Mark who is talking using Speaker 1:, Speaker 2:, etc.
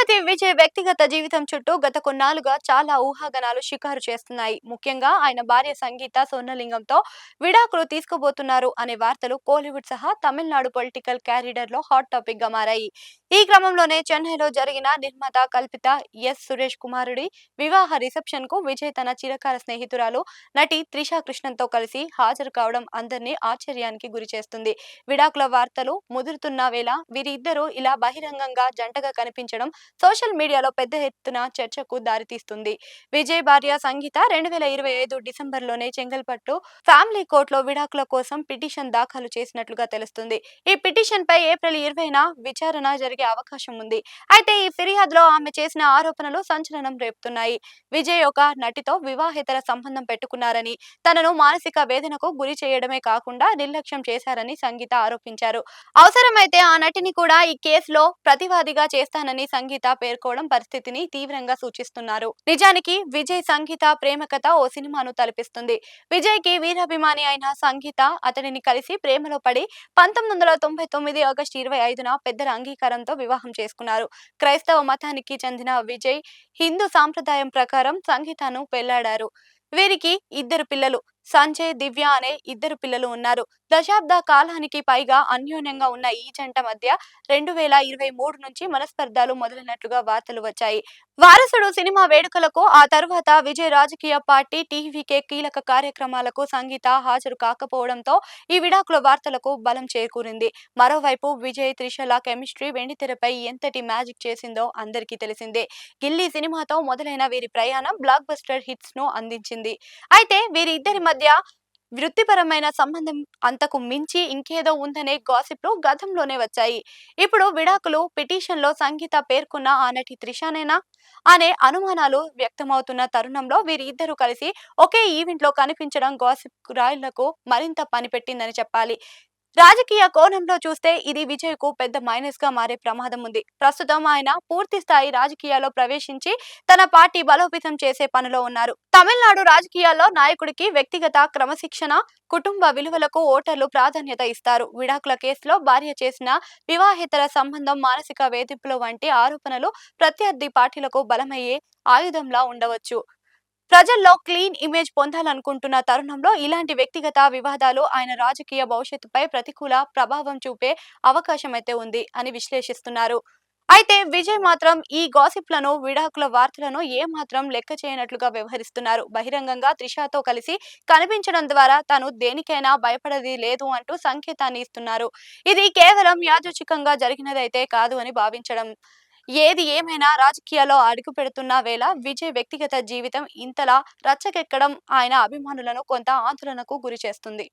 Speaker 1: అయితే విజయ్ వ్యక్తిగత జీవితం చుట్టూ గత కొన్నాళ్లుగా చాలా ఊహాగానాలు షికారు చేస్తున్నాయి. ముఖ్యంగా ఆయన భార్య సంగీత సోనలింగంతో విడాకులు తీసుకోబోతున్నారు అనే వార్తలు కోలీవుడ్ సహా తమిళనాడు పొలిటికల్ క్యారిడర్ లో హాట్ టాపిక్ గా మారాయి. ఈ క్రమంలోనే చెన్నైలో జరిగిన నిర్మాత కల్పిత సురేష్ కుమారుడి వివాహ రిసెప్షన్ కు విజయ్ తన చిరకాల స్నేహితురాలు నటి త్రిషా కృష్ణన్ తో కలిసి హాజరు కావడం అందరినీ ఆశ్చర్యానికి గురిచేస్తుంది. విడాకుల వార్తలు ముదురుతున్న వేళ వీరిద్దరూ ఇలా బహిరంగంగా జంటగా కనిపించడం సోషల్ మీడియాలో పెద్ద ఎత్తున చర్చకు దారితీస్తుంది. విజయ్ భార్య సంగీత 2025 డిసెంబర్లోనే చెంగల్పట్టు ఫ్యామిలీ కోర్టులో విడాకుల కోసం పిటిషన్ దాఖలు చేసినట్లుగా తెలుస్తుంది. ఈ పిటిషన్ పై ఏప్రిల్ 20న విచారణ జరిగే అవకాశం ఉంది. అయితే ఈ ఫిర్యాదులో ఆమె చేసిన ఆరోపణలు సంచలనం రేపుతున్నాయి. విజయ్ ఒక నటితో వివాహేతర సంబంధం పెట్టుకున్నారని, తనను మానసిక వేదనకు గురి చేయడమే కాకుండా నిర్లక్ష్యం చేశారని సంగీత ఆరోపించారు. అవసరమైతే ఆ నటిని కూడా ఈ కేసులో ప్రతివాదిగా చేస్తానని సంగీత పేర్కోవడం పరిస్థితిని తీవ్రంగా సూచిస్తున్నారు. నిజానికి విజయ్ సంగీత ప్రేమ కథ ఓ సినిమాను తలపిస్తుంది. విజయ్ కి వీరాభిమాని అయిన సంగీత అతడిని కలిసి ప్రేమలో పడి 1999 ఆగస్టు 25న పెద్దల అంగీకారంతో వివాహం చేసుకున్నారు. క్రైస్తవ మతానికి చెందిన విజయ్ హిందూ సాంప్రదాయం ప్రకారం సంగీతను పెళ్లాడారు. వీరికి ఇద్దరు పిల్లలు సంజయ్, దివ్య అనే ఇద్దరు పిల్లలు ఉన్నారు. దశాబ్ద కాలానికి పైగా అన్యోన్యంగా ఉన్న ఈ జంట మధ్య 2023 నుంచి మనస్పర్ధాలు మొదలైనట్లుగా వార్తలు వచ్చాయి. వారసుడు సినిమా వేడుకలకు, ఆ తర్వాత విజయ్ రాజకీయ పార్టీ టీవీకే కీలక కార్యక్రమాలకు సంగీత హాజరు కాకపోవడంతో ఈ విడాకుల వార్తలకు బలం చేకూరింది. మరోవైపు విజయ్ త్రిషల కెమిస్ట్రీ వెండితెరపై ఎంతటి మ్యాజిక్ చేసిందో అందరికీ తెలిసిందే. గిల్లీ సినిమాతో మొదలైన వీరి ప్రయాణం బ్లాక్ బస్టర్ హిట్స్ ను అందించింది. అయితే వీరి ఇద్దరి మధ్య వృత్తిపరమైన సంబంధం అంతకు మించి ఇంకేదో ఉందనే గాసిప్లు గతంలోనే వచ్చాయి. ఇప్పుడు విడాకులు పిటిషన్ లో సంగీత పేర్కొన్న ఆ నటి త్రిషానేనా అనే అనుమానాలు వ్యక్తమవుతున్న తరుణంలో వీరి ఇద్దరు కలిసి ఒకే ఈవెంట్ లో కనిపించడం గాసిప్ రాయుళ్లకు మరింత పనిపెట్టిందని చెప్పాలి. రాజకీయ కోణంలో చూస్తే ఇది విజయ్ కు పెద్ద మైనస్ గా మారే ప్రమాదం ఉంది. ప్రస్తుతం ఆయన పూర్తి స్థాయి రాజకీయాల్లో ప్రవేశించి తన పార్టీ బలోపేతం చేసే పనిలో ఉన్నారు. తమిళనాడు రాజకీయాల్లో నాయకుడికి వ్యక్తిగత క్రమశిక్షణ, కుటుంబ విలువలకు ఓటర్లు ప్రాధాన్యత ఇస్తారు. విడాకుల కేసులో భార్య చేసిన వివాహేతర సంబంధం, మానసిక వేధింపులు వంటి ఆరోపణలు ప్రత్యర్థి పార్టీలకు బలమయ్యే ఆయుధంలా ఉండవచ్చు. ప్రజల్లో క్లీన్ ఇమేజ్ పొందాలనుకుంటున్న తరుణంలో ఇలాంటి వ్యక్తిగత వివాదాలు ఆయన రాజకీయ భవిష్యత్తుపై ప్రతికూల ప్రభావం చూపే అవకాశం అయితే ఉంది అని విశ్లేషిస్తున్నారు. అయితే విజయ్ మాత్రం ఈ గాసిప్లను, విడాకుల వార్తలను ఏమాత్రం లెక్క చేయనట్లుగా వ్యవహరిస్తున్నారు. బహిరంగంగా త్రిషాతో కలిసి కనిపించడం ద్వారా తాను దేనికైనా భయపడేది లేదు అంటూ సంకేతాన్ని ఇస్తున్నారు. ఇది కేవలం యాదృచ్ఛికంగా జరిగినదైతే కాదు అని భావించడం. ఏది ఏమైనా రాజకీయాల్లో అడుగు పెడుతున్న వేళ విజయ్ వ్యక్తిగత జీవితం ఇంతలా రచ్చకెక్కడం ఆయన అభిమానులను కొంత ఆందోళనకు గురి చేస్తుంది.